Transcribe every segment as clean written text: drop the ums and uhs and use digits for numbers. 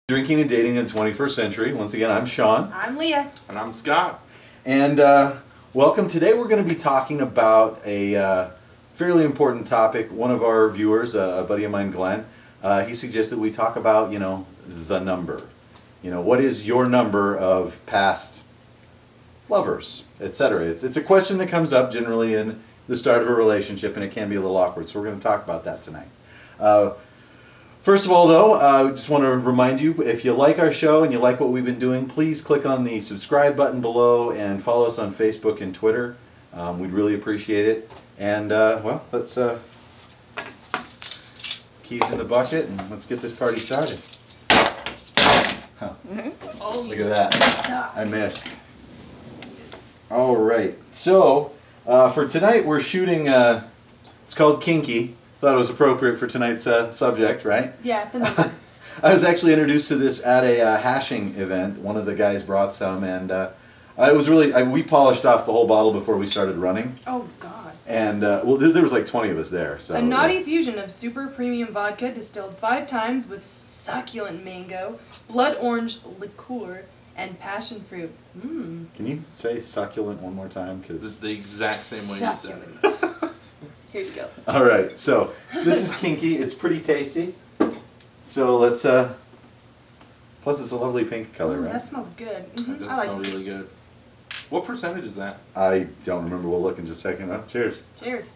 Drinking and Dating in the 21st Century. Once again, I'm Sean. I'm Leah. And I'm Scott. And welcome. Today we're going to be talking about a fairly important topic. One of our viewers, a buddy of mine, Glenn, he suggested we talk about, the number. What is your number of past lovers, etc. It's a question that comes up generally in the start of a relationship, and it can be a little awkward. So we're going to talk about that tonight. First of all, though, I just want to remind you, if you like our show and you like what we've been doing, please click on the subscribe button below and follow us on Facebook and Twitter. We'd really appreciate it. And, well, let's keys in the bucket and let's get this party started. Huh. Oh, Look at that. I missed. All right. So, for tonight, we're shooting, it's called Kinky. Thought it was appropriate for tonight's subject, right? Yeah, the number. I was actually introduced to this at a hashing event. One of the guys brought some, and it was really, we polished off the whole bottle before we started running. Oh, God. And, well, there was like 20 of us there. So A naughty fusion of super premium vodka distilled 5 times with succulent mango, blood orange liqueur, and passion fruit. Mmm. Can you say succulent one more time? Cause The exact same way you said it. Succulent. Here you go. All right, so this is Kinky. It's pretty tasty. So let's, plus it's a lovely pink color, Ooh, right? that smells good. Mm-hmm. It does I like smell it. really good. What percentage is that? I don't remember. We'll look in just a second. Oh, cheers. Cheers.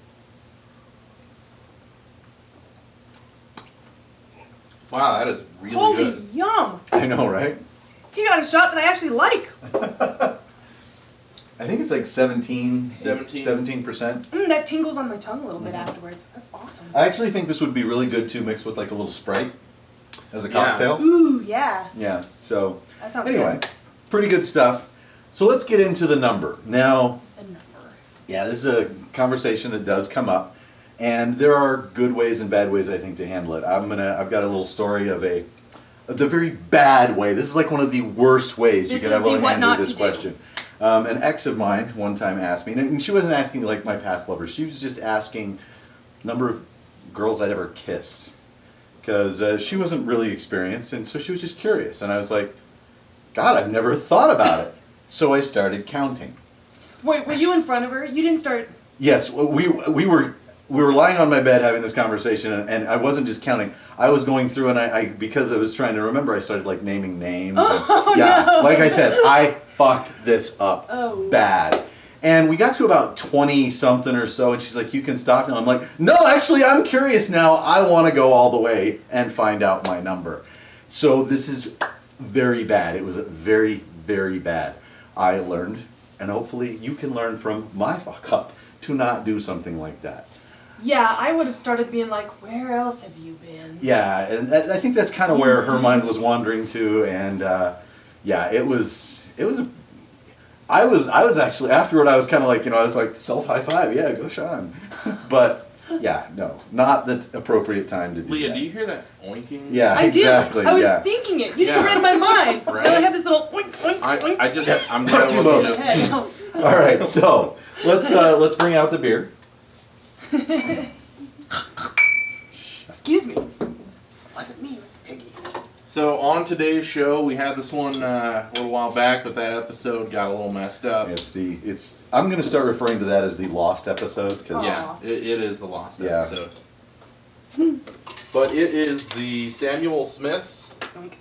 Wow, that is really Holy good. yum! I know, right? He got a shot that I actually like. I think it's like 17%. That tingles on my tongue a little bit afterwards. That's awesome. I actually think this would be really good to mix with like a little Sprite as a Yeah. cocktail. Ooh, yeah. Yeah, so That sounds anyway, good. pretty good stuff. So let's get into the number. Now, A number. yeah, this is a conversation that does come up, and there are good ways and bad ways I think to handle it. I've got a little story of the very bad way. This is like one of the worst ways This you could is ever the what handle not this to do. question. An ex of mine one time asked me, and she wasn't asking like my past lovers. She was just asking number of girls I'd ever kissed, because she wasn't really experienced, and so she was just curious. And I was like, God, I've never thought about it. So I started counting. Wait, were you in front of her? You didn't start. Yes, we were lying on my bed having this conversation, and I wasn't just counting. I was going through, and I because I was trying to remember, I started like naming names. Oh, and, yeah, no. like I said, I fucked this up Oh. bad. And we got to about 20 something or so, and she's like, "You can stop now." I'm like, "No, actually, I'm curious now. I want to go all the way and find out my number." So this is very bad. It was very, very bad. I learned, and hopefully you can learn from my fuck up, to not do something like that. Yeah, I would have started being like, where else have you been? Yeah, and I think that's kind of where her mind was wandering to, and yeah, it was I was actually, afterward I was kind of like, I was like, self high five, yeah, go Sean. But yeah, no, not the appropriate time to do Leah, that. do you hear that oinking? Yeah, I exactly. do. I was yeah. thinking it. You just Yeah. read my mind. Right. I had this little oink, oink, oink. I'm glad it wasn't just me. All right, so let's bring out the beer. Excuse me. It wasn't me, it was the piggy. So on today's show, we had this one a little while back, but that episode got a little messed up. I'm going to start referring to that as the lost episode, because Yeah, it is the lost Yeah. episode. But it is the Samuel Smith's Oink.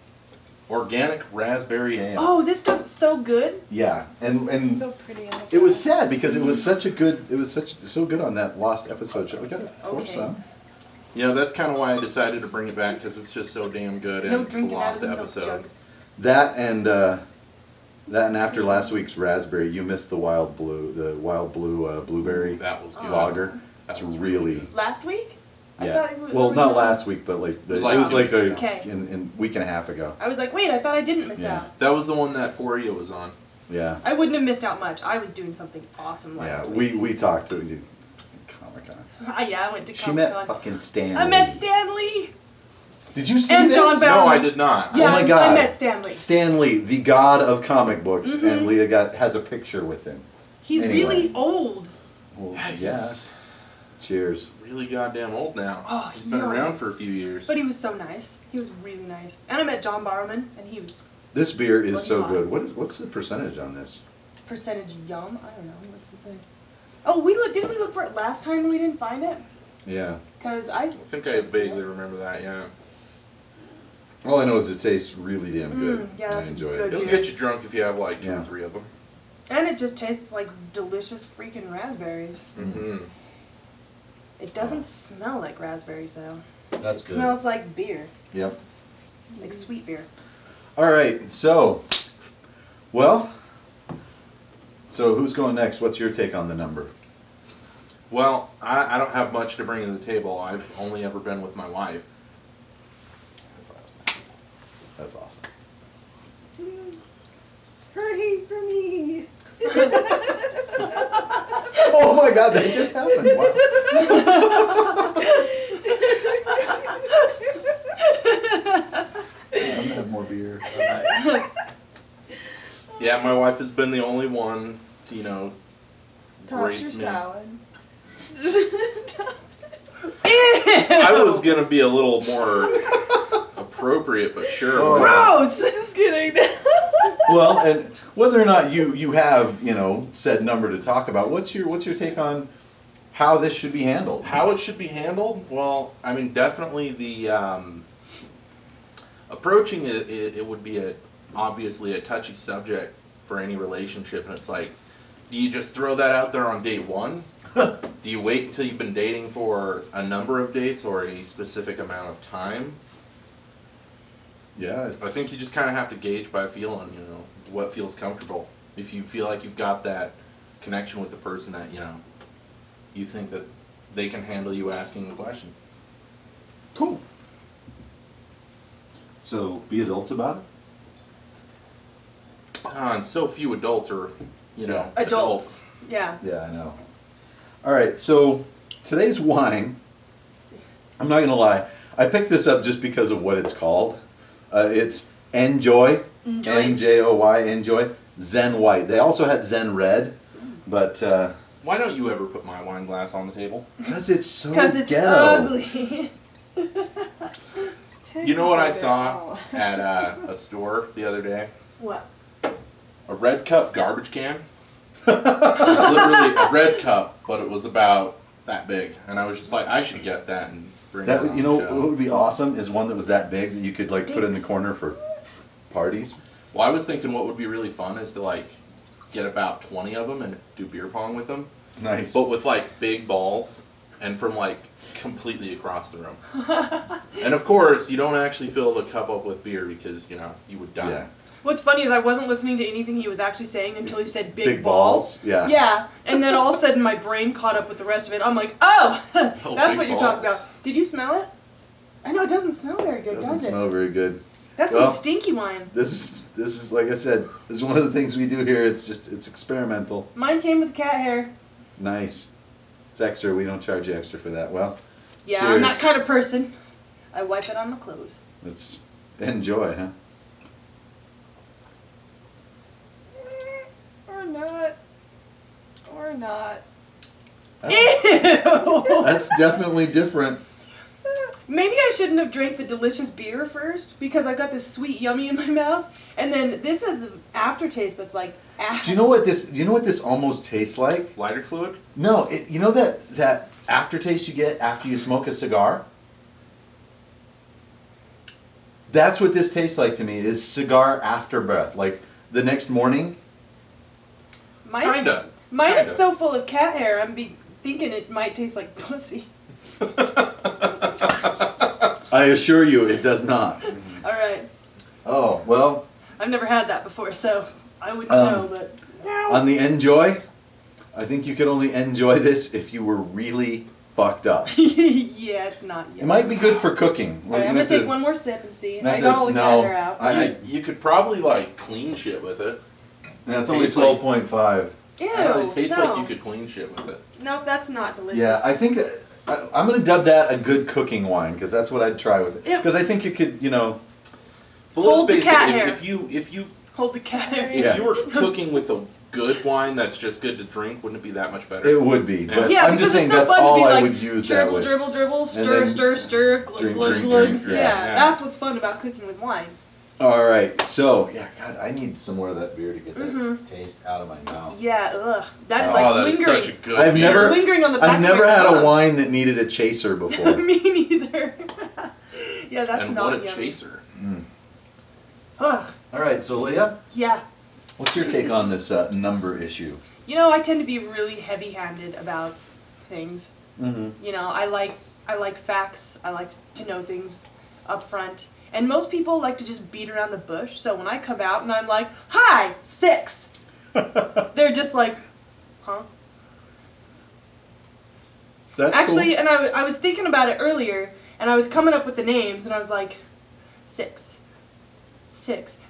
Organic Raspberry Ale. Oh, this stuff's so good. yeah, and So pretty. in the it was glass. sad because it was so good on that lost episode. Should we gotta pour Okay. some? That's kind of why I decided to bring it back, because it's just so damn good, and No it's the drinking out lost of the milk episode. jug. That and after last week's raspberry, you missed the wild blue blueberry That was good. lager. That It's was really good. Last week? I yeah. thought it was, Well, was not no- last week, but like it was like like, 2 weeks a ago. Okay. in week and a half ago. I was like, wait, I thought I didn't miss Yeah. out. That was the one that Poria was on. Yeah. I wouldn't have missed out much. I was doing something awesome last Yeah. week. We talked to Comic-Con. Yeah, I went to She Comic-Con. met fucking Stan. I met Lee. Stan Lee. Did you see And this? John Bell. No, I did not. Yeah, Oh my God. I met Stan Lee. Stan Lee, the god of comic books, Mhm. and Leah has a picture with him. He's Anyway. really old. Well, Yeah, yeah. he's- Cheers. really goddamn old now. Oh, He's been yeah. around for a few years. But he was so nice. He was really nice. And I met John Barrowman, and he was This beer is Well, he's so hot. good. What's the percentage on this? percentage yum. I don't know. What's it say? Oh, didn't we look for it last time and we didn't find it? Yeah. Because I think I vaguely remember that, yeah. All I know is it tastes really damn good. Yeah, that's I enjoy good. it. It'll get you drunk if you have like 2 or 3 of them. And it just tastes like delicious freaking raspberries. Mm-hmm. It doesn't smell like raspberries though. That's It good. smells like beer, Yep. like sweet beer. All right. So who's going next? What's your take on the number? Well, I don't have much to bring to the table. I've only ever been with my wife. That's awesome. Hooray for me! Oh my God, that just happened. Wow. I'm gonna have more beer. Yeah, my wife has been the only one to, Toss grace your me. salad. I was gonna be a little more appropriate, but sure. Oh. Gross! Just kidding. Well, and whether or not you have said number to talk about, what's your take on how this should be handled? How it should be handled? Well, I mean, definitely the approaching it would be obviously a touchy subject for any relationship, and it's like, do you just throw that out there on date one? Do you wait until you've been dating for a number of dates or a specific amount of time? Yeah, I think you just kind of have to gauge by feeling, what feels comfortable. If you feel like you've got that connection with the person that, you think that they can handle you asking the question. cool. So be adults about it. And so few adults are, Adults. Yeah. Yeah, I know. All right, so today's wine, I'm not gonna lie, I picked this up just because of what it's called. It's Enjoy, Enjoy. Njoy, Enjoy, Zen White. They also had Zen Red, but Why don't you ever put my wine glass on the table? because it's so Because it's ghetto. ugly. You know what I saw at a store the other day? What? A red cup garbage can. It was literally a red cup, but it was about that big. And I was just like, I should get that and bring that That on you the know show. what would be awesome is one that was that big that you could like put in the Stinks. corner for parties. Well, I was thinking what would be really fun is to like get about 20 of them and do beer pong with them, Nice. but with like big balls and from like completely across the room. And of course, you don't actually fill the cup up with beer because you would die. Yeah. What's funny is I wasn't listening to anything he was actually saying until he said big, Big balls. Yeah. Yeah, and then all of a sudden my brain caught up with the rest of it. I'm like, oh, that's big what you're talking balls. about. Did you smell it? I know it doesn't smell very good, Doesn't does it? smell very good. That's Well- some stinky wine. This is like I said. This is one of the things we do here. It's experimental. Mine came with cat hair. Nice. It's extra. We don't charge you extra for that. Well, Yeah, Cheers. I'm that kind of person. I wipe it on my clothes. let's enjoy, huh? Or not. Or not. That's, Ew! that's definitely different. Maybe I shouldn't have drank the delicious beer first because I've got this sweet yummy in my mouth, and then this has the aftertaste that's like ass. Do you know what this almost tastes like? Lighter fluid? No, you know that aftertaste you get after you smoke a cigar? That's what this tastes like to me. Is cigar after breath. Like the next morning. Mine's, Kinda. Mine Kinda. is so full of cat hair. I'm thinking it might taste like pussy. I assure you, it does not. All right. Oh well. I've never had that before, so I wouldn't Um, know. But On the enjoy, I think you could only enjoy this if you were really fucked up. yeah, it's not yet. It might be good for cooking. All right, I'm gonna take one more sip and see. not I got to- all the no, cat hair out. You could probably like clean shit with it. That's It only tastes like- 12.5. Ew. It tastes no. like you could clean shit with it. Nope, that's not delicious. Yeah, I think I'm gonna dub that a good cooking wine because that's what I'd try with it. Yeah. Because I think you could, But Hold the let's face cat it, hair. if you Hold the cat hair. if Yeah. you were cooking with good wine that's just good to drink, wouldn't it be that much better? It would be, Yeah. but Yeah, I'm because just saying it's so that's fun to all be I like, would use that dribble, way. dribble, dribble, stir, then stir, stir, glug, drink, glug, drink, glug. drink, Yeah, yeah. that's what's fun about cooking with wine. All right, so yeah, God, I need some more of that beer to get that Mhm. taste out of my mouth. Yeah, ugh. That is Oh, like that is lingering. such a good I've beer. never- lingering on the back I've of never my had a tongue. wine that needed a chaser before. Me neither. Yeah, that's and not what a yummy. chaser. Mm. Ugh. All right, so Leah, Yeah. what's your take on this number issue? You know, I tend to be really heavy-handed about things. Mm-hmm. You know, I like facts. I like to know things up front. And most people like to just beat around the bush. So when I come out and I'm like, "Hi, 6," they're just like, "Huh?" That's Actually, cool. and I was thinking about it earlier, and I was coming up with the names, and I was like, 6.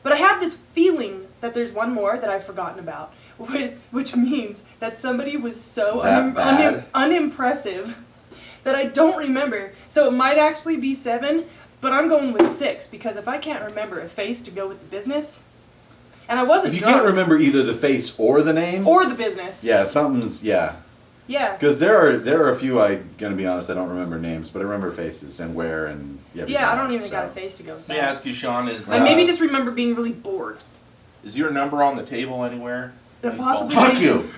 But I have this feeling that there's one more that I've forgotten about, which means that somebody was so That bad? unimpressive that I don't remember. So it might actually be 7, but I'm going with 6, because if I can't remember a face to go with the business, and I wasn't If you drunk, can't remember either the face or the name, or the business. yeah, something's yeah. Yeah. Because there are a few, I'm gonna be honest, I don't remember names, but I remember faces and where and everything Yeah, I don't else, even got a so. face to go with Let me that. ask you, Sean, is I maybe just remember being really bored. is your number on the table anywhere? Possibly. Fuck you.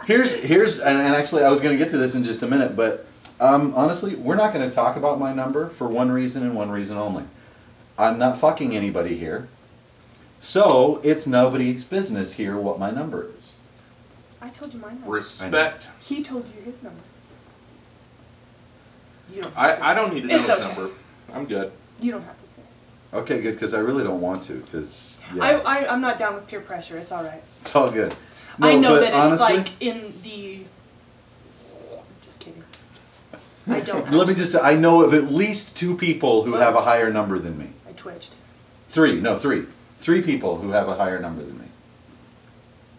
Here's and actually I was gonna get to this in just a minute, but honestly, we're not gonna talk about my number for one reason and one reason only. I'm not fucking anybody here, so it's nobody's business here what my number is. I told you my number. Respect. He told you his number. You don't. I don't need to know It's his okay. number. I'm good. You don't have to say it. Okay, good, because I really don't want to, because yeah, I'm not down with peer pressure. It's all right. it's all good. I No, know but that honestly, it's like in the. Just kidding. I don't. let me just say, I know of at least 2 people who have a higher number than me. I twitched. 3 people who have a higher number than me.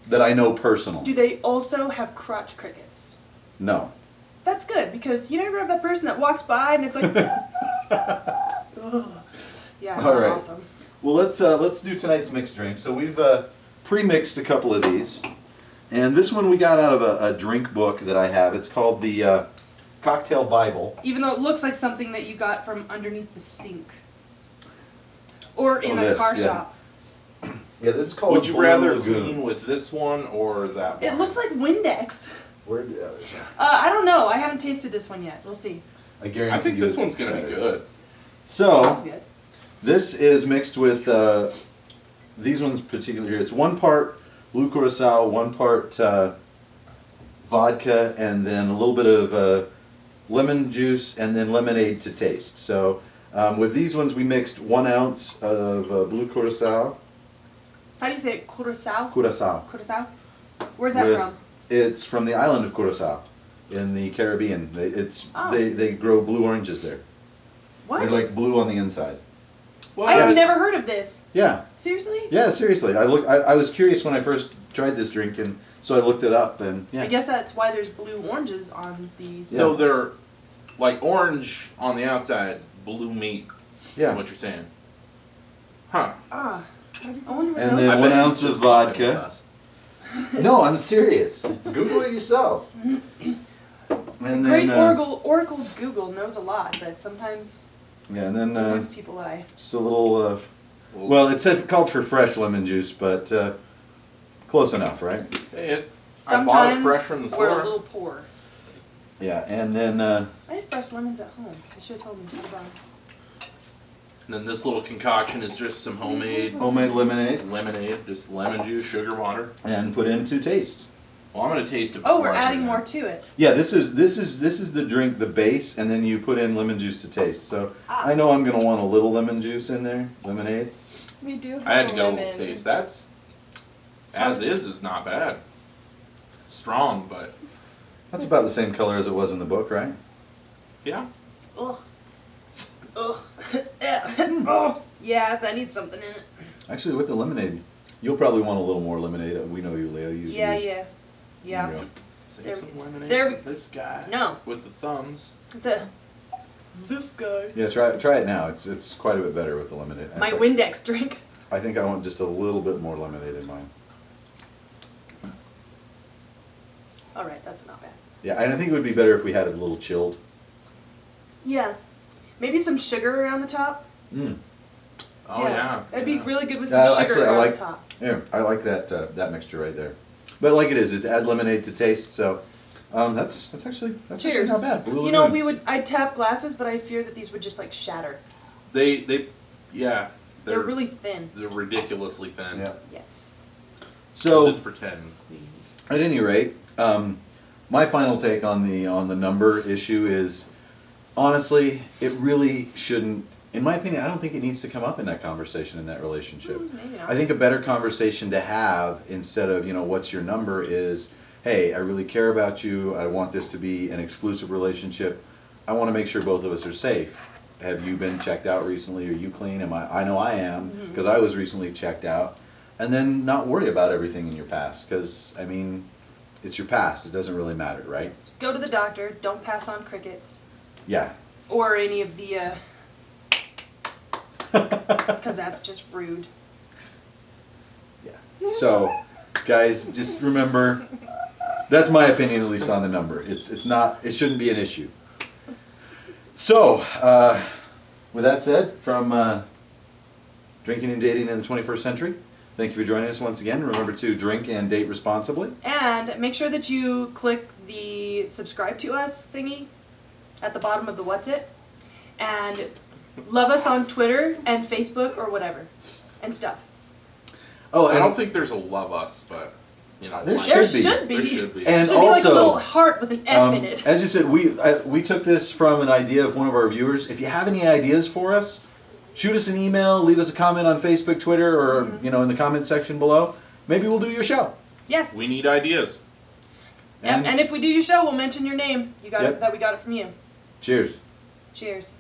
That I know personally. Do they also have crotch crickets? No. That's good, because you never have that person that walks by and it's like. Ugh. Yeah. All right. Awesome. Well, let's do tonight's mixed drink. So we've pre-mixed a couple of these, and this one we got out of a drink book that I have. It's called the Cocktail Bible. Even though it looks like something that you got from underneath the sink. Or in Oh, a this, car yeah. shop. Yeah, this is called. Would you Blue rather Lagoon. clean with this one or that one? It looks like Windex. Where the others? I don't know. I haven't tasted this one yet. We'll see. I guarantee I think you this it's one's gonna be better. good. So Smells good. this is mixed with these ones particularly here. It's 1 part blue curacao, 1 part vodka, and then a little bit of lemon juice, and then lemonade to taste. So with these ones, we mixed 1 ounce of blue curacao. How do you say it? Curacao? Curacao. Curacao? Where's that With- from? It's from the island of Curacao, in the Caribbean. Oh. They grow blue oranges there. What? They're like blue on the inside. Well, I have Yeah. never heard of this. Yeah. Seriously? Yeah, seriously. I was curious when I first tried this drink, and so I looked it up, and yeah. I guess that's why there's blue oranges on the. So Yeah. they're like orange on the outside, blue meat. Yeah. Is what you're saying? Huh? Ah. I wonder what And those then I are. one bet ounce he's of just fucking with vodka. us. No, I'm serious. Google it yourself. And Great then Oracle Google knows a lot, but sometimes sometimes people lie. just a little. Well, it said called for fresh lemon juice, but close enough, right? Hey, I bought it Sometimes fresh from the we're a store. little poor. Yeah, and then I have fresh lemons at home. You should have told me. Hold on. And then this little concoction is just some homemade homemade lemonade, lemonade, just lemon juice, sugar, water. and put into taste. Well, I'm gonna taste it. Oh, before we're I adding drink more it. to it. Yeah, this is the drink, the base, and then you put in lemon juice to taste. So I know I'm gonna want a little lemon juice in there, lemonade. We do. Have I had to a go lemon. taste. That's as is not bad. Strong, but That's about the same color as it was in the book, right? yeah. Ugh. Ugh. Oh. Yeah, that needs something in it. Actually, with the lemonade, you'll probably want a little more lemonade. We know you, Leo. You, Yeah, you- yeah. Yeah. you know. Save There- some lemonade. there- with this guy. No. With the thumbs. This guy. Yeah, try it now. It's quite a bit better with the lemonade. My I, Windex drink. I think I want just a little bit more lemonade in mine. All right, that's not bad. Yeah, and I think it would be better if we had it a little chilled. Yeah. Maybe some sugar around the top. Oh yeah. That'd be yeah. really good with some sugar Actually, I around like the top. I like that mixture right there. But like it is, it's add lemonade to taste. So that's actually Cheers. not bad. You know, I'd tap glasses, but I fear that these would just like shatter. Yeah. They're really thin. They're ridiculously thin. Yeah. Yes. So Just pretend. at any rate, my final take on the number issue is, honestly, it really shouldn't. In my opinion, I don't think it needs to come up in that conversation, in that relationship. Maybe not. I think a better conversation to have, instead of, what's your number, is, hey, I really care about you. I want this to be an exclusive relationship. I want to make sure both of us are safe. Have you been checked out recently? Are you clean? I know I am, because I was recently checked out. And then not worry about everything in your past, because, I mean, it's your past. It doesn't really matter, right? Go to the doctor. Don't pass on crickets. Yeah. Or any of the, because that's just rude. Yeah. So, guys, just remember, that's my opinion, at least on the number. It's not. It shouldn't be an issue. So, with that said, from Drinking and Dating in the 21st Century, thank you for joining us once again. Remember to drink and date responsibly. And make sure that you click the subscribe to us thingy at the bottom of the What's It. And love us on Twitter and Facebook or whatever. And stuff. Oh, I and don't think there's a love us, but There like- There should be. should be. There should be. And Should be like a also, little heart with an F in it. as you said, we took this from an idea of one of our viewers. If you have any ideas for us, shoot us an email, leave us a comment on Facebook, Twitter, or in the comment section below. Maybe we'll do your show. Yes. We need ideas. Yep. And if we do your show, we'll mention your name. You got it. That we got it from you. Cheers. Cheers.